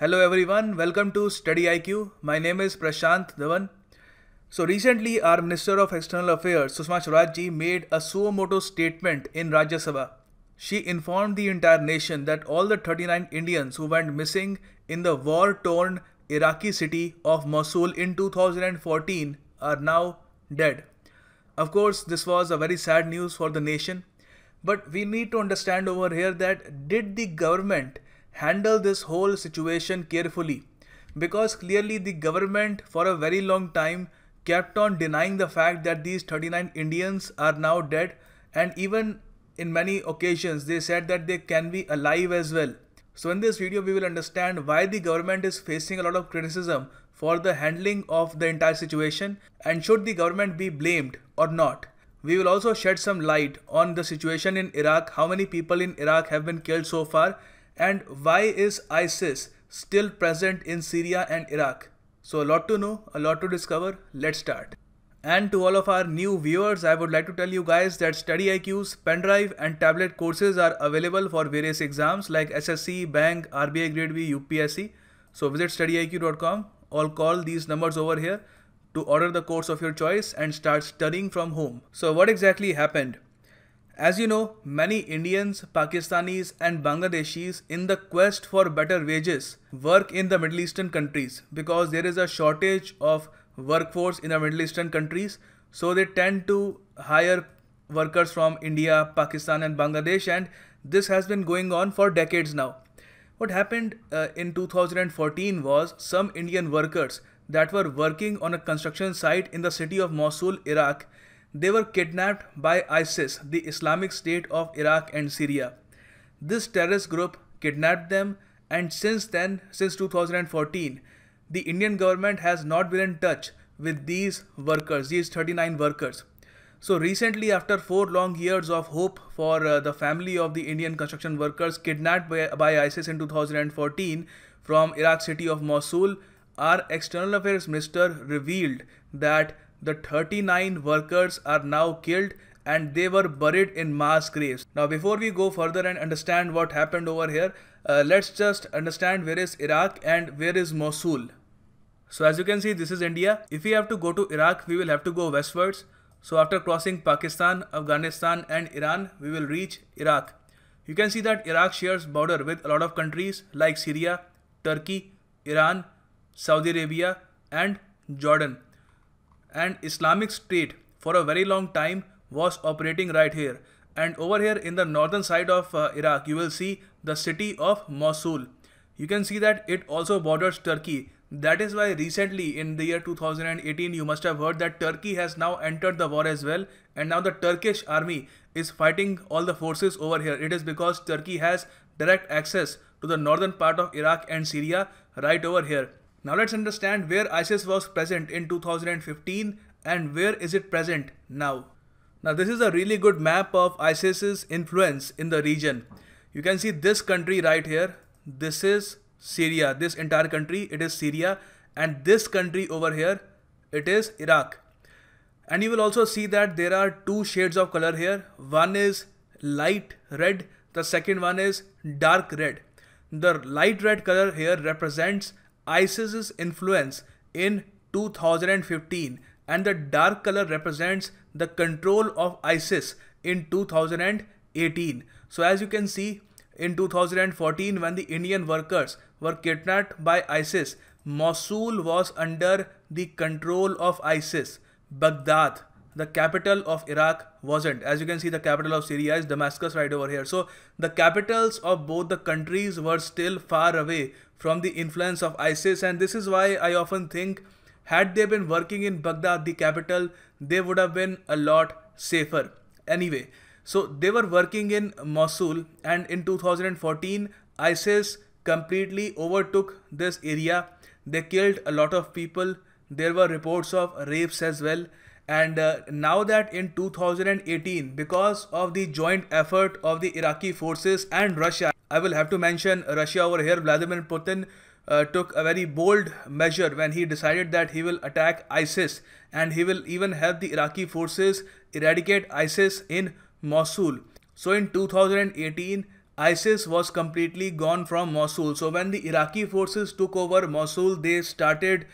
Hello everyone, welcome to StudyIQ. My name is Prashant Dhawan. So recently our Minister of External Affairs Sushma Swaraj ji made a suo motu statement in Rajya Sabha. She informed the entire nation that all the 39 Indians who went missing in the war-torn Iraqi city of Mosul in 2014 are now dead. Of course, this was a very sad news for the nation. But we need to understand over here that did the government handle this whole situation carefully? Because clearly the government for a very long time kept on denying the fact that these 39 Indians are now dead, and even in many occasions they said that they can be alive as well. So in this video we will understand why the government is facing a lot of criticism for the handling of the entire situation, and should the government be blamed or not. We will also shed some light on the situation in Iraq, how many people in Iraq have been killed so far, and why is ISIS still present in Syria and Iraq. So a lot to know, a lot to discover. Let's start. And to all of our new viewers, I would like to tell you guys that StudyIQ's pendrive and tablet courses are available for various exams like SSC, Bank, RBI Grade B, UPSC. So visit StudyIQ.com or call these numbers over here to order the course of your choice and start studying from home. So what exactly happened? As you know, many Indians, Pakistanis and Bangladeshis in the quest for better wages work in the Middle Eastern countries because there is a shortage of workforce in the Middle Eastern countries. So they tend to hire workers from India, Pakistan and Bangladesh, and this has been going on for decades now. What happened in 2014 was some Indian workers that were working on a construction site in the city of Mosul, Iraq, they were kidnapped by ISIS, the Islamic State of Iraq and Syria. This terrorist group kidnapped them, and since then, since 2014, the Indian government has not been in touch with these workers, these 39 workers. So recently, after 4 long years of hope for the family of the Indian construction workers kidnapped by ISIS in 2014 from Iraq city of Mosul, our External Affairs Minister revealed that the 39 workers are now killed and they were buried in mass graves. Now before we go further and understand what happened over here, let's just understand where is Iraq and where is Mosul. So as you can see, this is India. If we have to go to Iraq, we will have to go westwards. So after crossing Pakistan, Afghanistan and Iran, we will reach Iraq. You can see that Iraq shares border with a lot of countries like Syria, Turkey, Iran, Saudi Arabia and Jordan. And Islamic State for a very long time was operating right here. And over here in the northern side of Iraq, you will see the city of Mosul. You can see that it also borders Turkey. That is why recently in the year 2018, you must have heard that Turkey has now entered the war as well. And now the Turkish army is fighting all the forces over here. It is because Turkey has direct access to the northern part of Iraq and Syria right over here. Now let's understand where ISIS was present in 2015 and where is it present now. Now this is a really good map of ISIS's influence in the region. You can see this country right here. This is Syria. This entire country, it is Syria, and this country over here, it is Iraq. And you will also see that there are 2 shades of color here. One is light red. The second one is dark red. The light red color here represents ISIS's influence in 2015, and the dark color represents the control of ISIS in 2018. So as you can see, in 2014 when the Indian workers were kidnapped by ISIS, Mosul was under the control of ISIS. Baghdad, the capital of Iraq, wasn't. As you can see, the capital of Syria is Damascus right over here. So the capitals of both the countries were still far away from the influence of ISIS, and this is why I often think had they been working in Baghdad, the capital, they would have been a lot safer. Anyway, so they were working in Mosul, and in 2014 ISIS completely overtook this area. They killed a lot of people. There were reports of rapes as well. And now that in 2018, because of the joint effort of the Iraqi forces and Russia, I will have to mention Russia over here, Vladimir Putin took a very bold measure when he decided that he will attack ISIS, and he will even help the Iraqi forces eradicate ISIS in Mosul. So in 2018, ISIS was completely gone from Mosul. So when the Iraqi forces took over Mosul, they started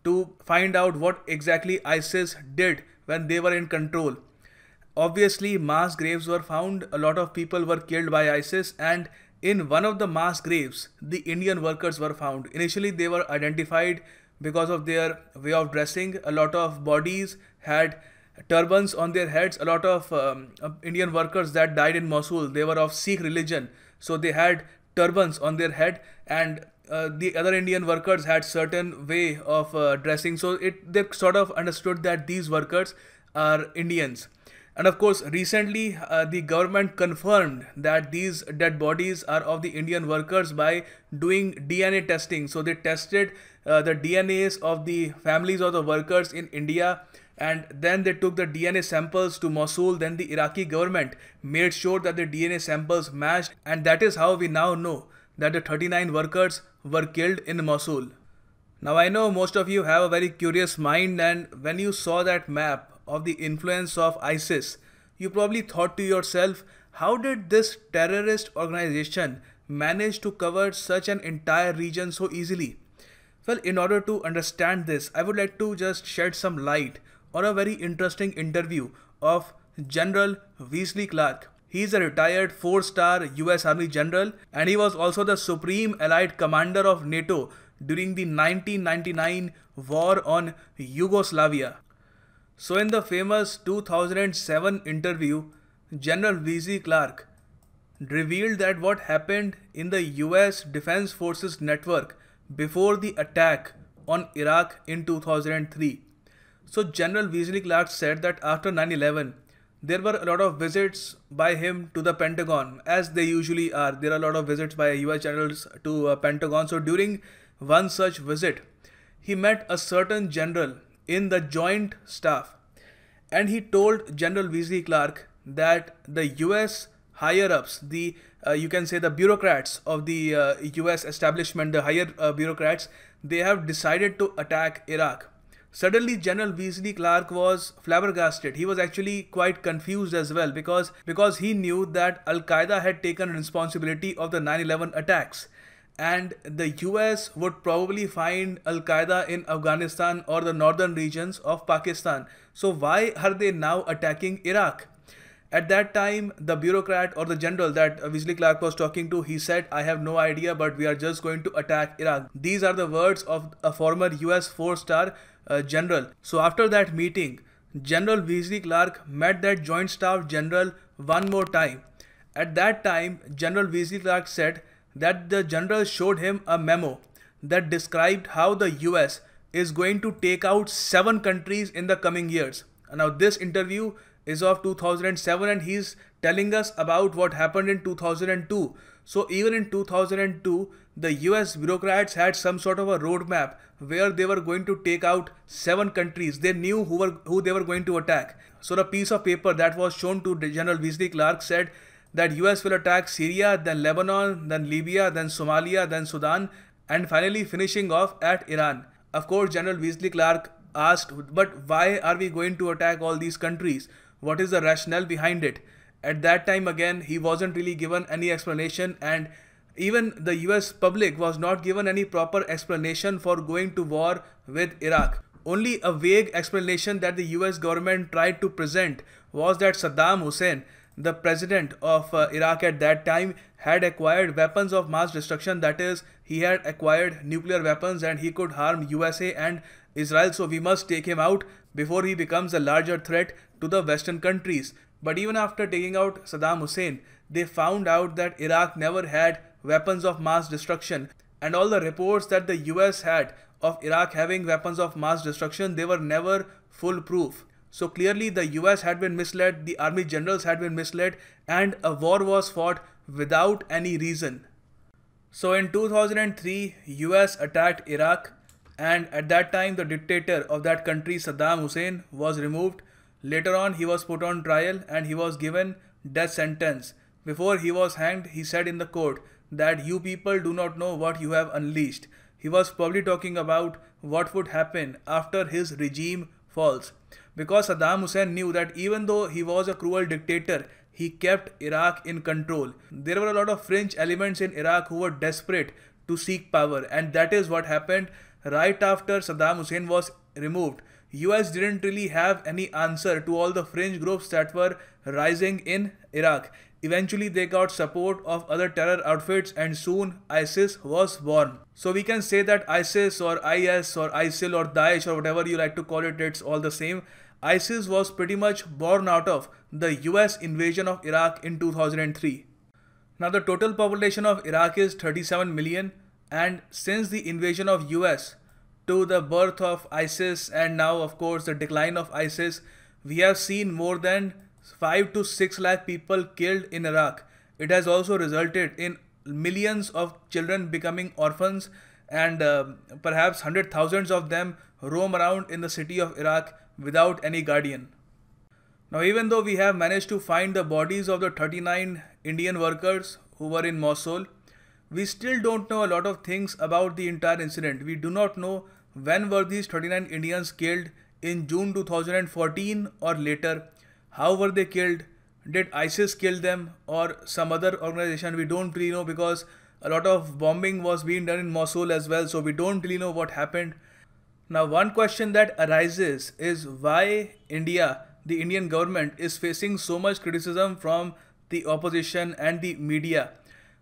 to find out what exactly ISIS did when they were in control. Obviously, mass graves were found, a lot of people were killed by ISIS, and in one of the mass graves, the Indian workers were found. Initially, they were identified because of their way of dressing. A lot of bodies had turbans on their heads. A lot of Indian workers that died in Mosul, they were of Sikh religion, so they had turbans on their head, and the other Indian workers had certain way of dressing. So they sort of understood that these workers are Indians. And of course, recently the government confirmed that these dead bodies are of the Indian workers by doing DNA testing. So they tested the DNAs of the families of the workers in India, and then they took the DNA samples to Mosul. Then the Iraqi government made sure that the DNA samples matched, and that is how we now know that the 39 workers were killed in Mosul. Now I know most of you have a very curious mind, and when you saw that map of the influence of ISIS, you probably thought to yourself, how did this terrorist organization manage to cover such an entire region so easily? Well, in order to understand this, I would like to just shed some light on a very interesting interview of General Wesley Clark. He is a retired 4-star US Army general, and he was also the Supreme Allied Commander of NATO during the 1999 war on Yugoslavia. So in the famous 2007 interview, General Wesley Clark revealed that what happened in the US Defense Forces network before the attack on Iraq in 2003. So General Wesley Clark said that after 9/11, there were a lot of visits by him to the Pentagon, as they usually are. There are a lot of visits by US generals to Pentagon. So during one such visit, he met a certain general in the Joint Staff, and he told General Wesley Clark that the US higher-ups, the you can say the bureaucrats of the US establishment, the higher bureaucrats, they have decided to attack Iraq. Suddenly, General Wesley Clark was flabbergasted. He was actually quite confused as well, because he knew that Al-Qaeda had taken responsibility of the 9/11 attacks, and the US would probably find Al-Qaeda in Afghanistan or the northern regions of Pakistan. So why are they now attacking Iraq? At that time, the bureaucrat or the general that Wesley Clark was talking to, he said, I have no idea, but we are just going to attack Iraq. These are the words of a former US 4-star general. So after that meeting, General Wesley Clark met that Joint Staff general one more time. At that time, General Wesley Clark said that the general showed him a memo that described how the US is going to take out 7 countries in the coming years. Now this interview is of 2007, and he's telling us about what happened in 2002. So even in 2002, the US bureaucrats had some sort of a roadmap where they were going to take out 7 countries. They knew who they were going to attack. So the piece of paper that was shown to General Wesley Clark said that US will attack Syria, then Lebanon, then Libya, then Somalia, then Sudan, and finally finishing off at Iran. Of course, General Wesley Clark asked, but why are we going to attack all these countries? What is the rationale behind it? At that time, again, he wasn't really given any explanation, and even the US public was not given any proper explanation for going to war with Iraq. Only a vague explanation that the US government tried to present was that Saddam Hussein, the president of Iraq at that time, had acquired weapons of mass destruction. That is, he had acquired nuclear weapons and he could harm USA and Israel, so we must take him out before he becomes a larger threat to the Western countries. But even after taking out Saddam Hussein, they found out that Iraq never had weapons of mass destruction, and all the reports that the US had of Iraq having weapons of mass destruction, they were never foolproof. So clearly the US had been misled, the army generals had been misled, and a war was fought without any reason. So in 2003, US attacked Iraq, and at that time the dictator of that country, Saddam Hussein, was removed. Later on, he was put on trial and he was given death sentence. Before he was hanged, he said in the court that you people do not know what you have unleashed. He was probably talking about what would happen after his regime falls. Because Saddam Hussein knew that even though he was a cruel dictator, he kept Iraq in control. There were a lot of fringe elements in Iraq who were desperate to seek power, and that is what happened right after Saddam Hussein was removed. US didn't really have any answer to all the fringe groups that were rising in Iraq. Eventually they got support of other terror outfits, and soon ISIS was born. So we can say that ISIS or IS or ISIL or Daesh or whatever you like to call it, it's all the same. ISIS was pretty much born out of the US invasion of Iraq in 2003. Now the total population of Iraq is 37 million, and since the invasion of US to the birth of ISIS and now of course the decline of ISIS, we have seen more than 5 to 6 lakh people killed in Iraq. It has also resulted in millions of children becoming orphans, and perhaps hundred thousands of them roam around in the city of Iraq without any guardian. Now even though we have managed to find the bodies of the 39 Indian workers who were in Mosul, we still don't know a lot of things about the entire incident. We do not know when were these 39 Indians killed, in June 2014 or later. How were they killed? Did ISIS kill them or some other organization? We don't really know, because a lot of bombing was being done in Mosul as well, so we don't really know what happened. Now one question that arises is why India, the Indian government, is facing so much criticism from the opposition and the media.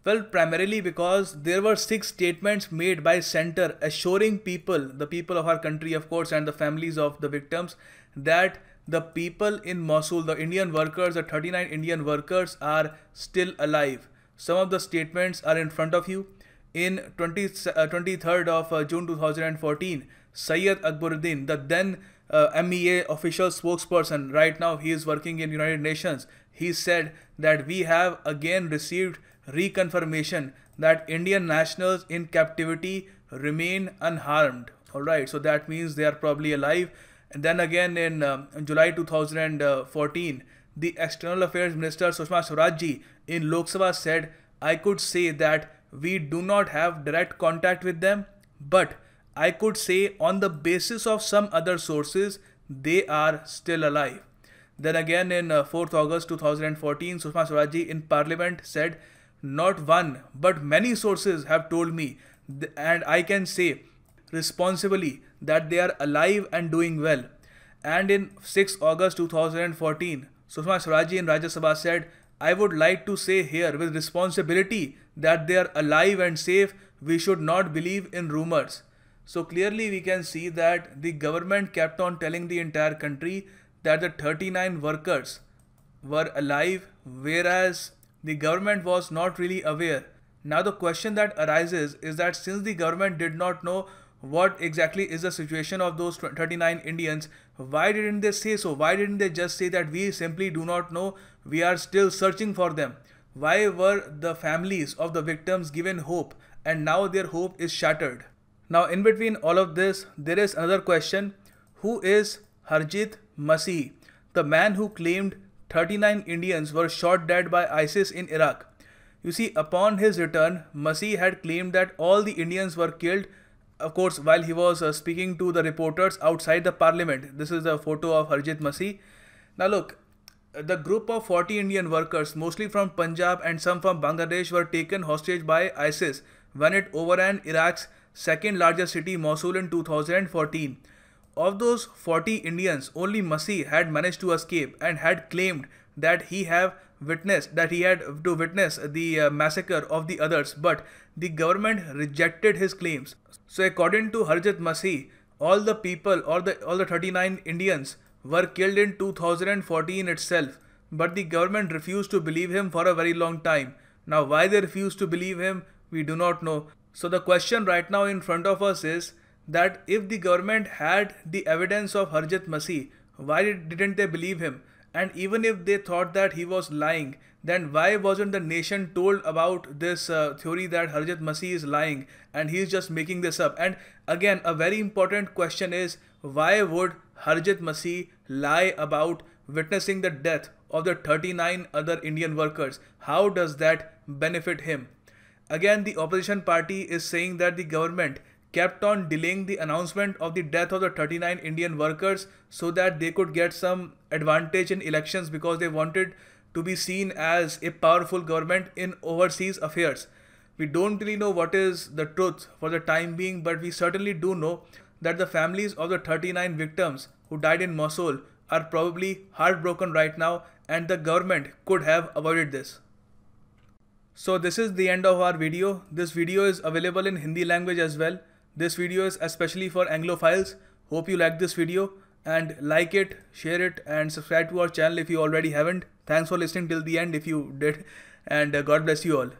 Well, primarily because there were 6 statements made by Center assuring people, the people of our country of course and the families of the victims, that the people in Mosul, the Indian workers, the 39 Indian workers are still alive. Some of the statements are in front of you. In 23rd of June 2014, Syed Akbaruddin, the then MEA official spokesperson, right now he is working in United Nations, he said that we have again received reconfirmation that Indian nationals in captivity remain unharmed. Alright, so that means they are probably alive. And then again in July 2014, the External Affairs Minister Sushma Swaraj ji in Lok Sabha said, I could say that we do not have direct contact with them, but I could say on the basis of some other sources, they are still alive. Then again in 4th August 2014, Sushma Swaraj ji in Parliament said, not one but many sources have told me, and I can say responsibly, that they are alive and doing well. And in 6th August 2014, Sushma Swaraj ji in Rajya Sabha said, I would like to say here with responsibility that they are alive and safe. We should not believe in rumors. So clearly we can see that the government kept on telling the entire country that the 39 workers were alive, whereas the government was not really aware. Now the question that arises is that since the government did not know what exactly is the situation of those 39 Indians, why didn't they say so? Why didn't they just say that we simply do not know, we are still searching for them? Why were the families of the victims given hope and now their hope is shattered? Now in between all of this, there is another question. Who is Harjit Masih, the man who claimed 39 Indians were shot dead by ISIS in Iraq? You see, upon his return, Masih had claimed that all the Indians were killed, of course, while he was speaking to the reporters outside the parliament. This is a photo of Harjit Masih. Now look, the group of 40 Indian workers, mostly from Punjab and some from Bangladesh, were taken hostage by ISIS when it overran Iraq's second largest city, Mosul, in 2014. Of those 40 Indians, only Masih had managed to escape and had claimed that he had to witness the massacre of the others, but the government rejected his claims. So according to Harjit Masih, all the people all the 39 Indians were killed in 2014 itself, but the government refused to believe him for a very long time. Now why they refused to believe him, we do not know. So the question right now in front of us is that if the government had the evidence of Harjit Masih, why didn't they believe him? And even if they thought that he was lying, then why wasn't the nation told about this theory that Harjit Masih is lying and he's just making this up? And again, a very important question is, why would Harjit Masih lie about witnessing the death of the 39 other Indian workers? How does that benefit him? Again, the opposition party is saying that the government kept on delaying the announcement of the death of the 39 Indian workers so that they could get some advantage in elections, because they wanted to be seen as a powerful government in overseas affairs. We don't really know what is the truth for the time being, but we certainly do know that the families of the 39 victims who died in Mosul are probably heartbroken right now, and the government could have avoided this. So this is the end of our video. This video is available in Hindi language as well. This video is especially for Anglophiles. Hope you like this video, and like it, share it, and subscribe to our channel if you already haven't. Thanks for listening till the end if you did, and God bless you all.